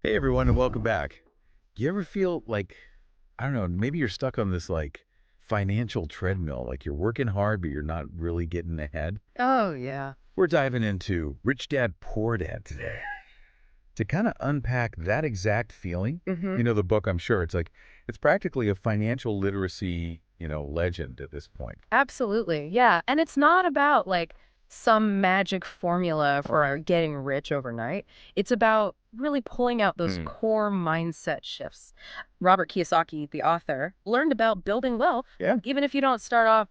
Hey everyone, and welcome back. Do you ever feel like, I don't know, maybe you're stuck on this financial treadmill, like you're working hard, but you're not really getting ahead? Oh, yeah. We're diving into Rich Dad, Poor Dad today to kind of unpack that exact feeling. Hmm. The book, I'm sure it's practically a financial literacy, legend at this point. Absolutely. Yeah. And it's not about like some magic formula for getting rich overnight. It's about really pulling out those Mm. core mindset shifts. Robert Kiyosaki, the author, learned about building wealth, Yeah. even if you don't start off,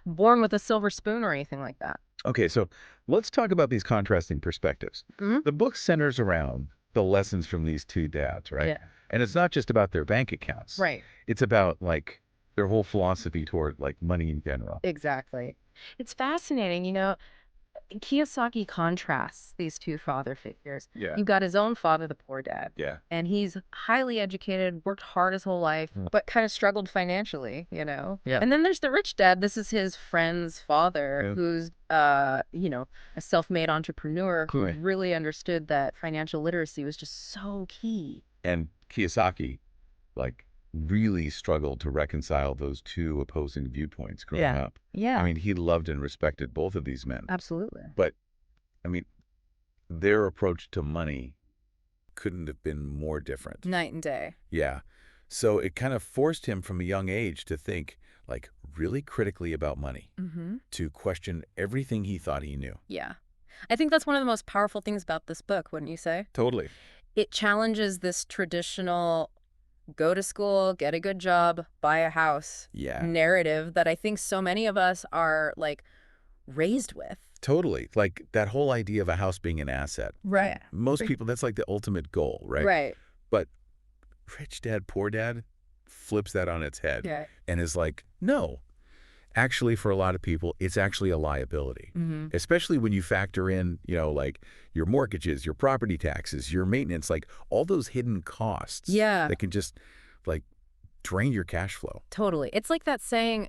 born with a silver spoon or anything like that. Okay, so let's talk about these contrasting perspectives. Hmm. The book centers around the lessons from these two dads, right? Yeah. And it's not just about their bank accounts. Right. It's about their whole philosophy toward money in general. Exactly. It's fascinating. Kiyosaki contrasts these two father figures. Yeah. You've got his own father, the poor dad, Yeah. and he's highly educated, worked hard his whole life, but kind of struggled financially. Yeah. And then there's the rich dad. This is his friend's father, Yeah. who's, a self-made entrepreneur who Right. really understood that financial literacy was just so key. And Kiyosaki, really struggled to reconcile those two opposing viewpoints growing Yeah. up. Yeah. I mean, he loved and respected both of these men. Absolutely. But, I mean, their approach to money couldn't have been more different. Night and day. Yeah. So it kind of forced him from a young age to think really critically about money, Mm-hmm. to question everything he thought he knew. Yeah. I think that's one of the most powerful things about this book, wouldn't you say? Totally. It challenges this traditional go to school, get a good job, buy a house Yeah. narrative that I think so many of us are like raised with. Totally. Like that whole idea of a house being an asset. Right. Most people, that's like the ultimate goal, right? Right. But Rich Dad, Poor Dad flips that on its head Yeah. and is like, no. Actually, for a lot of people, it's actually a liability, Mm-hmm. especially when you factor in, your mortgages, your property taxes, your maintenance, all those hidden costs Yeah. that can just like drain your cash flow. Totally. It's like that saying,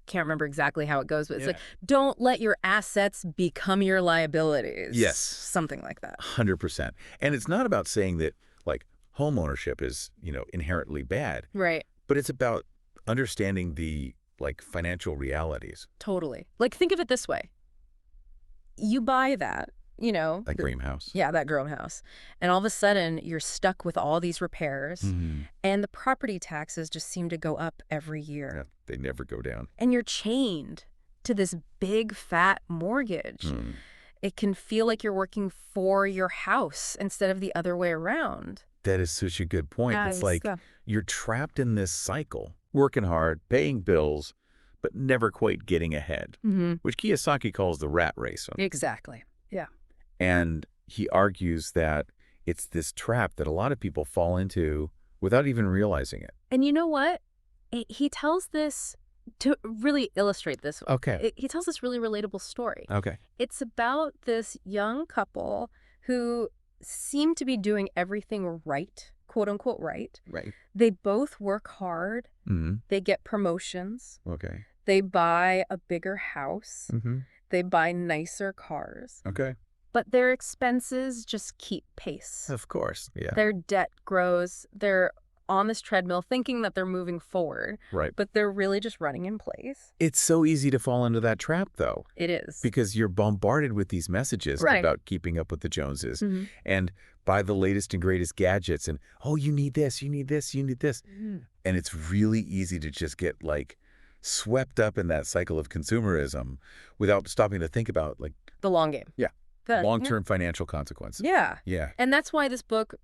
can't remember exactly how it goes, but it's Yeah. like, don't let your assets become your liabilities. Yes. Something like that. 100%. And it's not about saying that home ownership is, inherently bad, Right. but it's about understanding the financial realities. Totally. Like, think of it this way. You buy that, Like dream house. yeah, that grown house. And all of a sudden, you're stuck with all these repairs, Mhm. and the property taxes just seem to go up every Yeah, year. they never go down. And you're chained to this big, fat mortgage. Mm. It can feel like you're working for your house instead of the other way around. That is such a good point. Yeah, It's it's, like you're trapped in this cycle, working hard, paying bills, but never quite getting ahead, Mm-hmm. which Kiyosaki calls the rat race. Exactly. Yeah. And he argues that it's this trap that a lot of people fall into without even realizing it. And you know what? He tells this to really illustrate this. Okay. He tells this really relatable story. Okay. It's about this young couple who seem to be doing everything right, quote unquote right. Right. They both work hard. Mm-hmm. They get promotions. Okay. They buy a bigger house. Mm-hmm. They buy nicer cars. Okay. But their expenses just keep pace. Of course. Yeah. Their debt grows. They're on this treadmill thinking that they're moving forward, Right. but they're really just running in place. It's so easy to fall into that trap, though, It is. because you're bombarded with these messages Right. about keeping up with the Joneses Mhm. and buy the latest and greatest gadgets and, oh, you need this, you need this, you need this. Mhm. And it's really easy to just get swept up in that cycle of consumerism without stopping to think about The long game. Yeah. The- long-term financial consequences. Yeah. Yeah. And that's why this book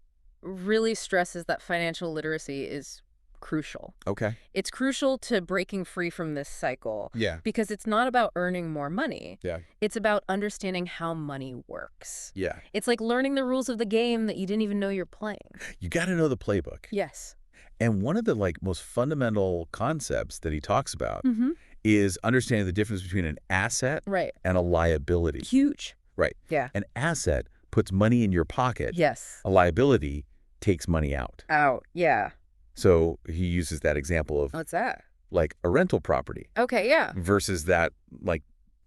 really stresses that financial literacy is crucial. Okay. It's crucial to breaking free from this cycle Yeah. because it's not about earning more money. Yeah. It's about understanding how money works. Yeah. It's like learning the rules of the game that you didn't even know you're playing. You got to know the playbook. Yes. And one of the most fundamental concepts that he talks about Mm-hmm. is understanding the difference between an asset Right. and a liability. Huge. Right. Yeah. An asset puts money in your pocket. Yes. A liability takes money out. Out. Yeah. So he uses that example of What's that? a rental property Okay. Yeah. versus that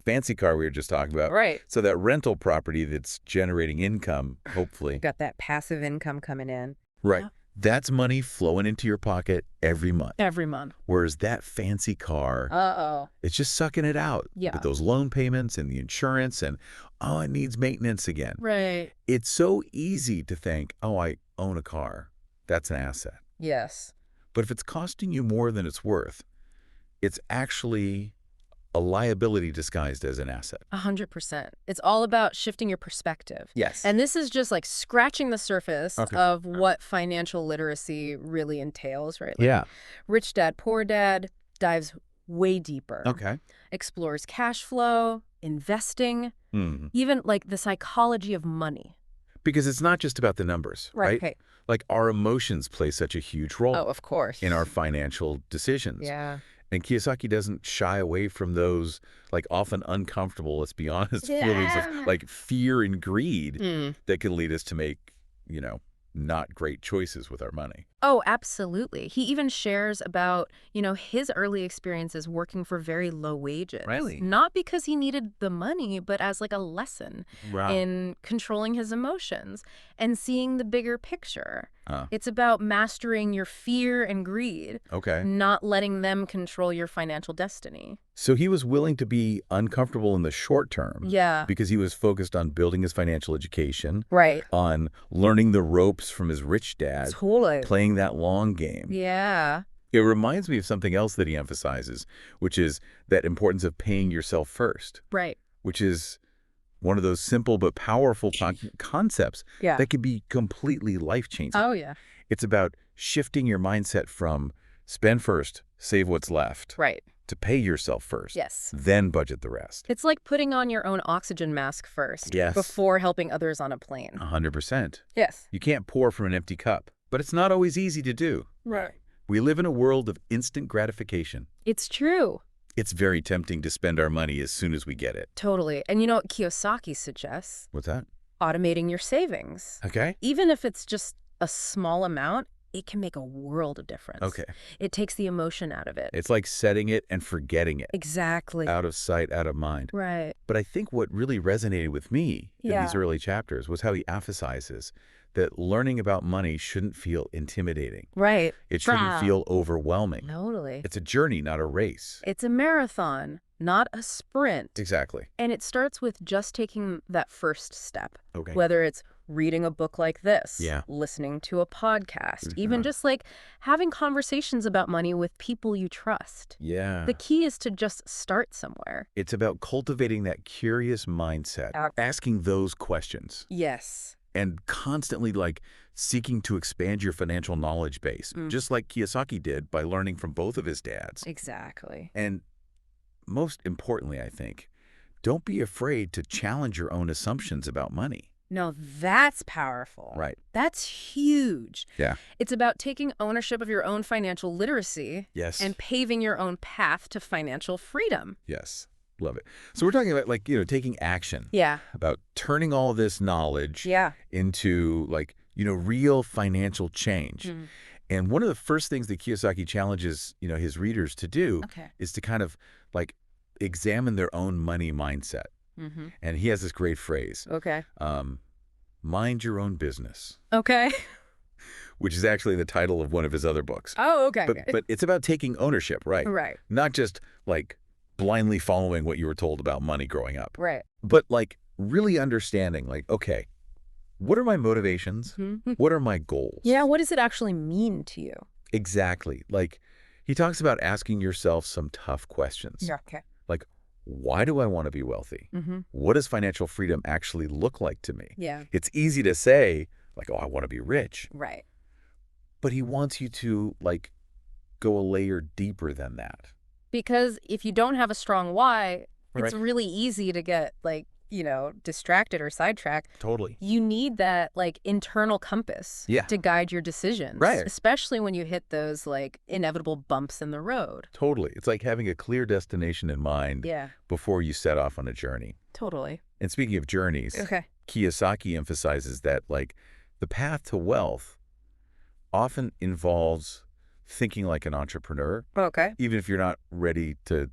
fancy car we were just talking about. Right. So that rental property that's generating income, hopefully. Got that passive income coming in. Right. Yeah. That's money flowing into your pocket every month. Every month. Whereas that fancy car, Uh-oh. it's just sucking it out Yeah. with those loan payments and the insurance and, oh, it needs maintenance again. Right. It's so easy to think, oh, I own a car. That's an asset. Yes. But if it's costing you more than it's worth, it's actually a liability disguised as an asset. 100%. It's all about shifting your perspective. Yes. And this is just like scratching the surface Okay. of what financial literacy really entails, right? Like, Yeah. Rich Dad, Poor Dad dives way deeper. Okay. Explores cash flow, investing, Mhm. even like the psychology of money. Because it's not just about the numbers, right? Okay. Like our emotions play such a huge role Oh, of course. in our financial decisions. Yeah. And Kiyosaki doesn't shy away from those, like, often uncomfortable, let's be honest, feelings Yeah. of, like, fear and greed Mm. that can lead us to make, not great choices with our money. Oh, absolutely. He even shares about, his early experiences working for very low wages. Really? Not because he needed the money, but as like a lesson Wow. in controlling his emotions and seeing the bigger picture. Huh. It's about mastering your fear and greed, Okay. not letting them control your financial destiny. So he was willing to be uncomfortable in the short term Yeah. because he was focused on building his financial education, Right. on learning the ropes from his rich dad, Totally. playing that long game. Yeah. It reminds me of something else that he emphasizes, which is that importance of paying yourself first, Right. which is one of those simple but powerful concepts Yeah. that can be completely life-changing. Oh, yeah. It's about shifting your mindset from spend first, save what's left, Right. to pay yourself first, Yes. then budget the rest. It's like putting on your own oxygen mask first Yes. before helping others on a plane. 100%. Yes. You can't pour from an empty cup, but it's not always easy to do. Right. We live in a world of instant gratification. It's true. It's very tempting to spend our money as soon as we get it. Totally. And you know what Kiyosaki suggests? What's that? Automating your savings. Okay. Even if it's just a small amount, it can make a world of difference. Okay. It takes the emotion out of it. It's like setting it and forgetting it. Exactly. Out of sight, out of mind. Right. But I think what really resonated with me in Yeah. these early chapters was how he emphasizes that learning about money shouldn't feel intimidating. Right. It shouldn't feel overwhelming. Totally. It's a journey, not a race. It's a marathon, not a sprint. Exactly. And it starts with just taking that first step. Okay. Whether it's reading a book like this, Yeah. listening to a podcast, Mhm. even just like having conversations about money with people you trust. Yeah. The key is to just start somewhere. It's about cultivating that curious mindset, asking those questions, Yes. and constantly seeking to expand your financial knowledge base, just like Kiyosaki did by learning from both of his dads. Exactly. And most importantly, I think, don't be afraid to challenge your own assumptions about money. No, that's powerful. Right. That's huge. Yeah. It's about taking ownership of your own financial literacy Yes. and paving your own path to financial freedom. Yes. Love it. So we're talking about taking action. Yeah. About turning all this knowledge Yeah. into real financial change. Mhm. And one of the first things that Kiyosaki challenges, his readers to do Okay. is to kind of examine their own money mindset. Mm-hmm. And he has this great phrase, Okay. mind your own business, Okay. which is actually the title of one of his other books. Oh, okay. But it's about taking ownership, right? Right. Not just blindly following what you were told about money growing up, Right. but really understanding okay, what are my motivations? Mhm. What are my goals? Yeah, what does it actually mean to you? Exactly. He talks about asking yourself some tough questions. Okay. Why do I want to be wealthy? Mm-hmm. What does financial freedom actually look like to me? Yeah. It's easy to say, oh, I want to be rich. Right. But he wants you to, go a layer deeper than that. Because if you don't have a strong why, it's Right. really easy to get distracted or sidetracked. Totally. You need that internal compass Yeah. to guide your decisions. Right. Especially when you hit those inevitable bumps in the road. Totally. It's like having a clear destination in mind Yeah. before you set off on a journey. Totally. And speaking of journeys, Okay. Kiyosaki emphasizes that the path to wealth often involves thinking like an entrepreneur, Okay. even if you're not ready to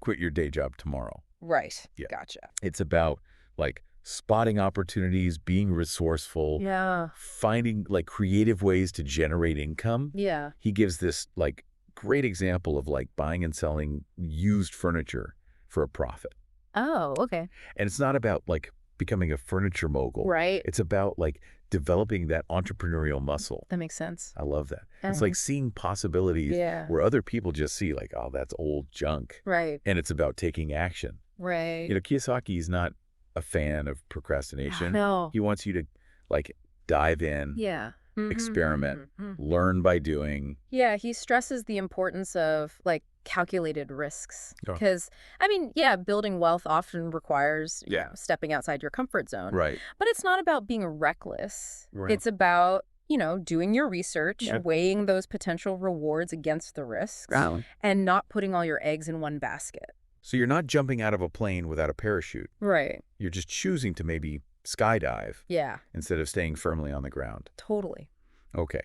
quit your day job tomorrow. Right. Yeah. Gotcha. It's about like spotting opportunities, being resourceful, Yeah. finding like creative ways to generate income. Yeah. He gives this like great example of like buying and selling used furniture for a profit. Oh, okay. And it's not about like becoming a furniture mogul. Right. It's about like developing that entrepreneurial muscle. That makes sense. I love that. It's like seeing possibilities Yeah. where other people just see like, oh, that's old junk. Right. And it's about taking action. Right. You know, Kiyosaki is not a fan of procrastination. No. He wants you to like dive in, Yeah. experiment, learn by doing. Yeah, he stresses the importance of like calculated risks. Oh. Because, I mean, yeah, building wealth often requires you Yeah. know, stepping outside your comfort zone. Right. But it's not about being reckless. Right. It's about, you know, doing your research, Yeah. weighing those potential rewards against the risks, and not putting all your eggs in one basket. So you're not jumping out of a plane without a parachute. Right. You're just choosing to maybe skydive Yeah, instead of staying firmly on the ground. totally. Okay.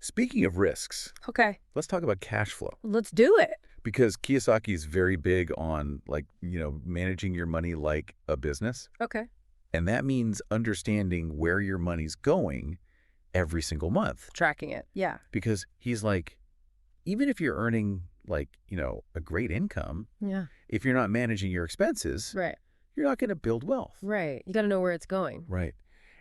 Speaking of risks, Okay, let's talk about cash flow. let's do it. Because Kiyosaki is very big on like, you know, managing your money like a business. Okay. And that means understanding where your money's going every single month. Tracking it. Yeah. Because he's like, even if you're earning like, you know, a great income, Yeah. if you're not managing your expenses, Right. you're not going to build wealth. Right. You got to know where it's going. Right.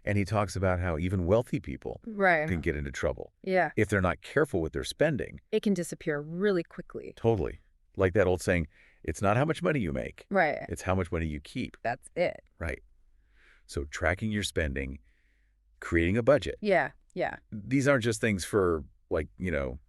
And he talks about how even wealthy people Right. can get into trouble Yeah. if they're not careful with their spending. It can disappear really quickly. Totally. Like that old saying, it's not how much money you make, Right. it's how much money you keep. That's it. Right. So tracking your spending, creating a budget. Yeah. Yeah. These aren't just things for like, you know,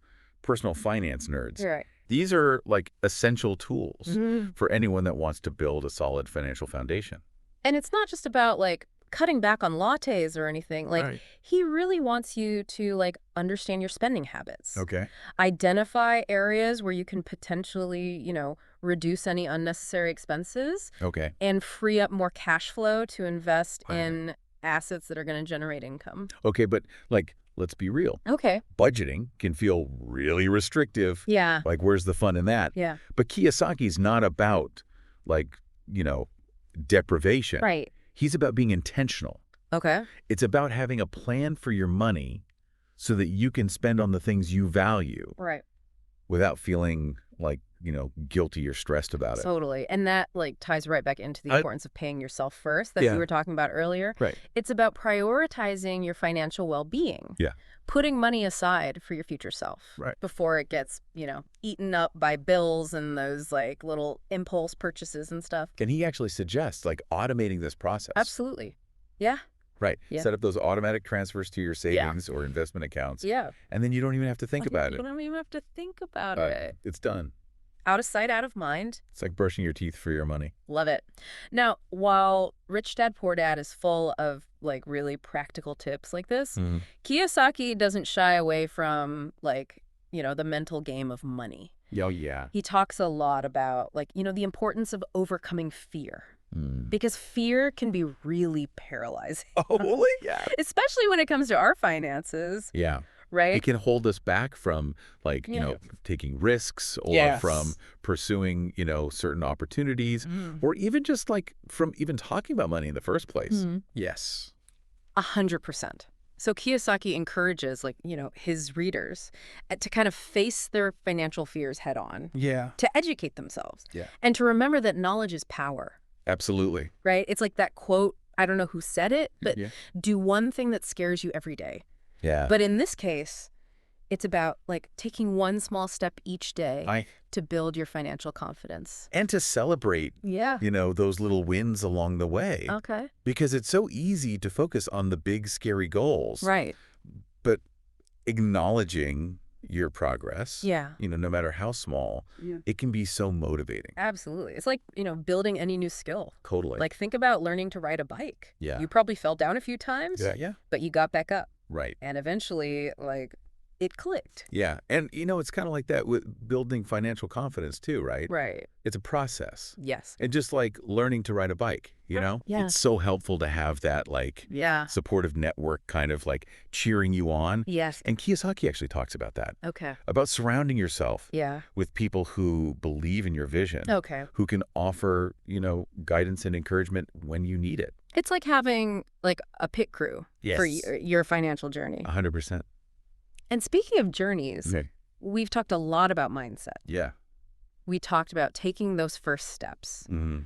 personal finance nerds. You're right. These are like essential tools Mhm. for anyone that wants to build a solid financial foundation. And it's not just about like cutting back on lattes or anything. Like Right. he really wants you to like understand your spending habits. Okay. Identify areas where you can potentially, you know, reduce any unnecessary expenses Okay. and free up more cash flow to invest Right. in assets that are going to generate income. Okay, but like, let's be real. Okay. Budgeting can feel really restrictive. Yeah. Like, where's the fun in that? Yeah. But Kiyosaki's not about like, you know, deprivation. Right. He's about being intentional. Okay. It's about having a plan for your money so that you can spend on the things you value Right. without feeling like, you know, guilty or stressed about it. Totally. And that like ties right back into the I- importance of paying yourself first that Yeah. we were talking about earlier. Right. It's about prioritizing your financial well-being. Yeah. Putting money aside for your future self. Right. Before it gets, you know, eaten up by bills and those like little impulse purchases and stuff. And he actually suggests like automating this process. Absolutely. Yeah. Right. Yeah. Set up those automatic transfers to your savings or investment accounts. Yeah. And then you don't even have to think about You it. don't even have to think about Uh, it. It's done. Out of sight, out of mind. It's like brushing your teeth for your money. Love it. Now, while Rich Dad Poor Dad is full of like really practical tips like this, Kiyosaki doesn't shy away from like, you know, the mental game of money. Oh, yeah. He talks a lot about like, you know, the importance of overcoming fear Mm. because fear can be really paralyzing, Oh, really? Yeah. especially when it comes to our finances, Yeah. right? It can hold us back from like, you Yeah. know, taking risks or Yes. from pursuing, you know, certain opportunities or even just like from even talking about money in the first place. Yes. 100%. So Kiyosaki encourages like, you know, his readers to kind of face their financial fears head on, Yeah. to educate themselves, Yeah. and to remember that knowledge is power, Absolutely. right? It's like that quote, I don't know who said it, but Yeah. do one thing that scares you every day. Yeah. But in this case, it's about like taking one small step each day to build your financial confidence. And to celebrate, Yeah. you know, those little wins along the way. Okay. Because it's so easy to focus on the big, scary goals. Right. But acknowledging your progress, Yeah. you know, no matter how small, Yeah. it can be so motivating. Absolutely. It's like, you know, building any new skill. Totally. Like think about learning to ride a bike. Yeah. You probably fell down a few times, Yeah. but you got back up. Right. And eventually, like, it clicked. Yeah. And, it's kind of like that with building financial confidence too, right? Right. It's a process. Yes. And just like learning to ride a bike, It's Yes. so helpful to have that like Yeah. supportive network kind of like cheering you on. Yes. And Kiyosaki actually talks about that, Okay. about surrounding yourself Yeah. with people who believe in your vision, Okay. who can offer, guidance and encouragement when you need it. It's like having like a pit crew for Yes. your financial journey. 100%. And speaking of journeys, Okay. we've talked a lot about mindset. Yeah. We talked about taking those first steps, Mm-hmm.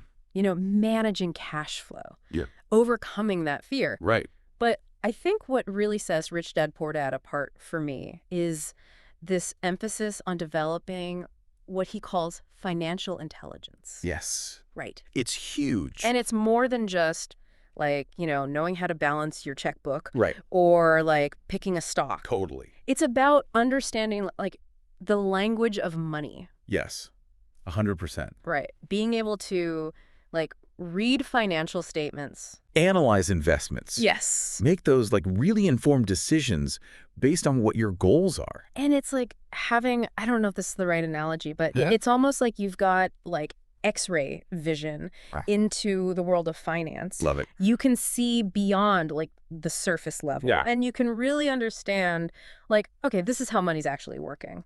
Managing cash flow, Yeah. overcoming that fear. Right. But I think what really sets Rich Dad Poor Dad apart for me is this emphasis on developing what he calls financial intelligence. Yes. Right. It's huge. And it's more than just like, knowing how to balance your checkbook Right. or like picking a stock. Totally. It's about understanding like the language of money. Yes. 100%. Right. Being able to like read financial statements. Analyze investments. Yes. Make those like really informed decisions based on what your goals are. And it's like having, I don't know if this is the right analogy, but Yeah. it's almost like you've got like X-ray vision Right. into the world of finance. Love it. You can see beyond like the surface level. Yeah. And you can really understand like, okay, this is how money's actually working.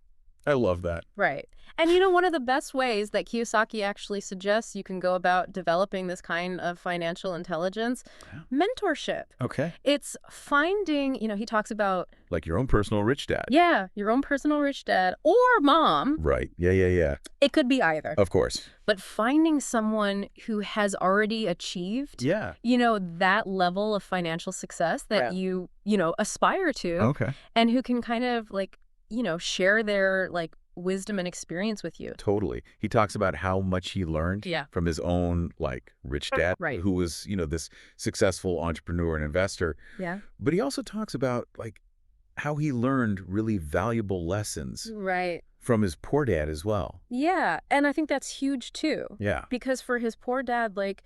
I love that. Right. And one of the best ways that Kiyosaki actually suggests you can go about developing this kind of financial intelligence, mentorship. Okay. It's finding, he talks about, Like your own personal rich dad. yeah, your own personal rich dad or mom. Right. Yeah. It could be either. Of course. But finding someone who has already achieved, Yeah. that level of financial success that you aspire to, Okay. and who can kind of like, share their like wisdom and experience with you. Totally. He talks about how much he learned from his own like rich dad, Right. who was, this successful entrepreneur and investor. Yeah. But he also talks about like how he learned really valuable lessons Right. from his poor dad as well. Yeah. And I think that's huge too. Yeah. Because for his poor dad, like,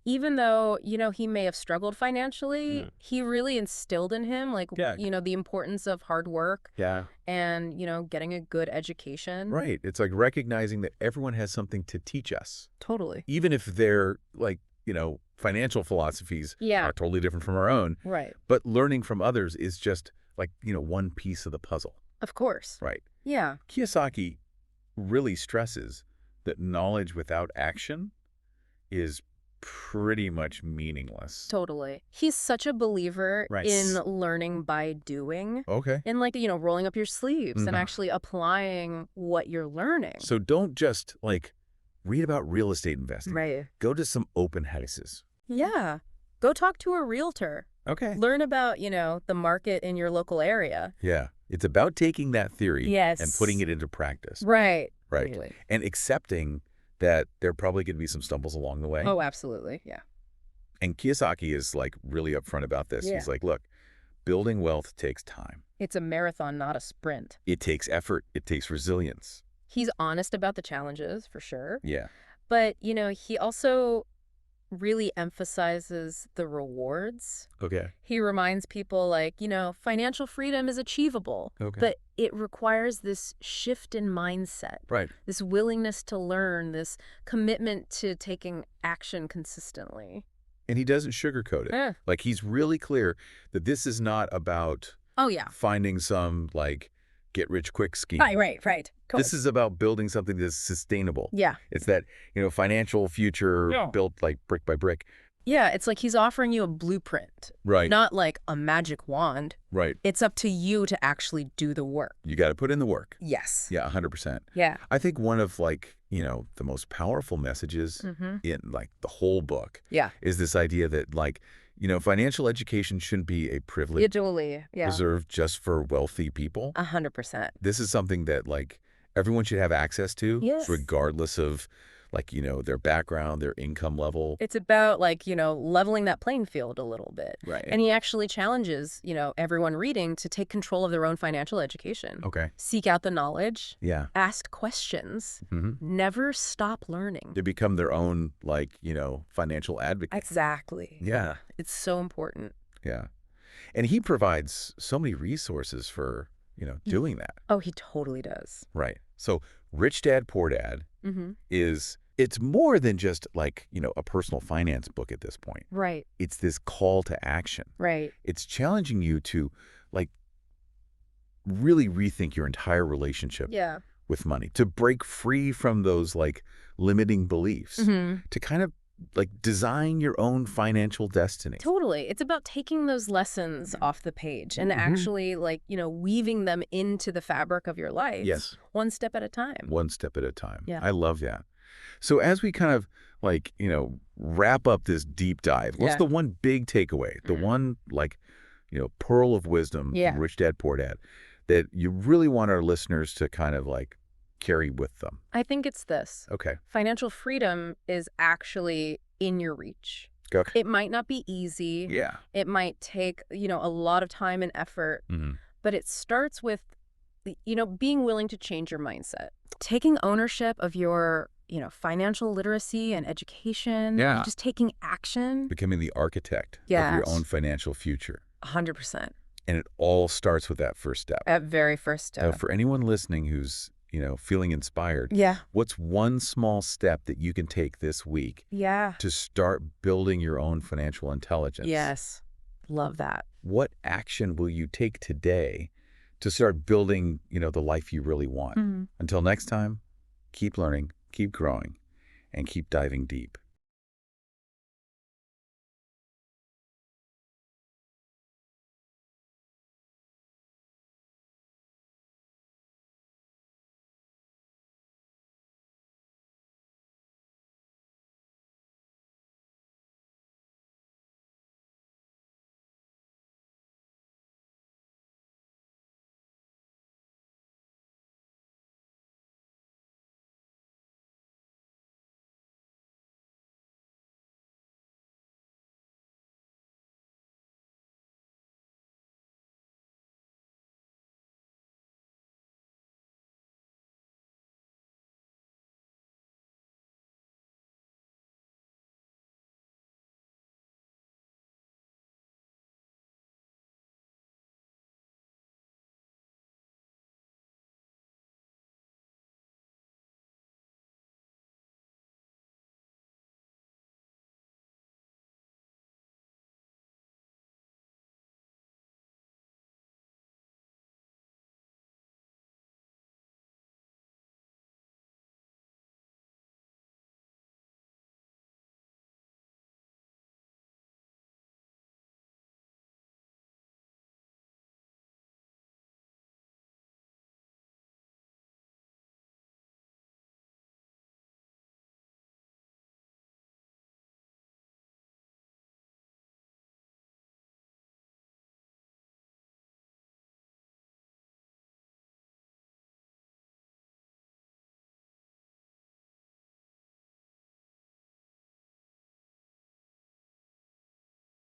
even though, he may have struggled financially, he really instilled in him, like, Yeah. the importance of hard work Yeah. and, getting a good education. Right. It's like recognizing that everyone has something to teach us, Totally. even if their like, financial philosophies are totally different from our own. Right. But learning from others is just like, one piece of the puzzle. Of course. Right. Yeah. Kiyosaki really stresses that knowledge without action is pretty much meaningless. Totally. He's such a believer Right. in learning by doing. Okay. And like, rolling up your sleeves and Mhm. actually applying what you're learning. So don't just like read about real estate investing. Right. Go to some open houses. Yeah. Go talk to a realtor. Okay. Learn about, the market in your local area. Yeah. It's about taking that theory Yes. and putting it into practice. Right. Right. Really. And accepting that there are probably going to be some stumbles along the way. Oh, absolutely. Yeah. And Kiyosaki is like really upfront about this. Yeah. He's like, look, building wealth takes time. It's a marathon, not a sprint. It takes effort. It takes resilience. He's honest about the challenges, for sure. Yeah. But, he also really emphasizes the rewards. Okay. He reminds people like, financial freedom is achievable. Okay. But it requires this shift in mindset, Right. this willingness to learn, this commitment to taking action consistently. And he doesn't sugarcoat it. Yeah. Like he's really clear that this is not about Oh, yeah. finding some like get rich quick scheme. Right. This is about building something that's sustainable. Yeah. It's that, financial future built like brick by brick. Yeah, it's like he's offering you a blueprint, Right. not like a magic wand. Right. It's up to you to actually do the work. You got to put in the work. Yes. Yeah, 100%. Yeah. I think one of like, the most powerful messages in like the whole book Yeah. is this idea that like, financial education shouldn't be a privilege Italy. Yeah. reserved just for wealthy people. 100%. This is something that like everyone should have access to, Yes. regardless of like, their background, their income level. It's about like, leveling that playing field a little bit. Right. And he actually challenges, everyone reading to take control of their own financial education. Okay. Seek out the knowledge. Yeah. Ask questions. Mm-hmm. Never stop learning. To become their own like, financial advocate. Exactly. Yeah. It's so important. Yeah. And he provides so many resources for, doing that. Oh, he totally does. Right. So Rich Dad, Poor Dad Mm-hmm. it's more than just like, a personal finance book at this point. Right. It's this call to action. Right. It's challenging you to like really rethink your entire relationship Yeah. with money, to break free from those like limiting beliefs, Mm-hmm. to kind of like design your own financial destiny. Totally. It's about taking those lessons off the page and actually like, weaving them into the fabric of your life. Yes. One step at a time. One step at a time. Yeah. I love that. So as we kind of like, wrap up this deep dive, what's the one big takeaway? The one like, pearl of wisdom Yeah. from Rich Dad, Poor Dad that you really want our listeners to kind of like carry with them? I think it's this. Okay. Financial freedom is actually in your reach. Okay. It might not be easy. Yeah. It might take, a lot of time and effort, but it starts with, being willing to change your mindset. Taking ownership of your, financial literacy and education. Yeah. And just taking action. Becoming the architect of your own financial future. 100%. And it all starts with that first step. That very first step. For anyone listening who's, feeling inspired, what's one small step that you can take this week to start building your own financial intelligence? Yes. Love that. What action will you take today to start building, the life you really want? Until next time, keep learning, keep growing, and keep diving deep.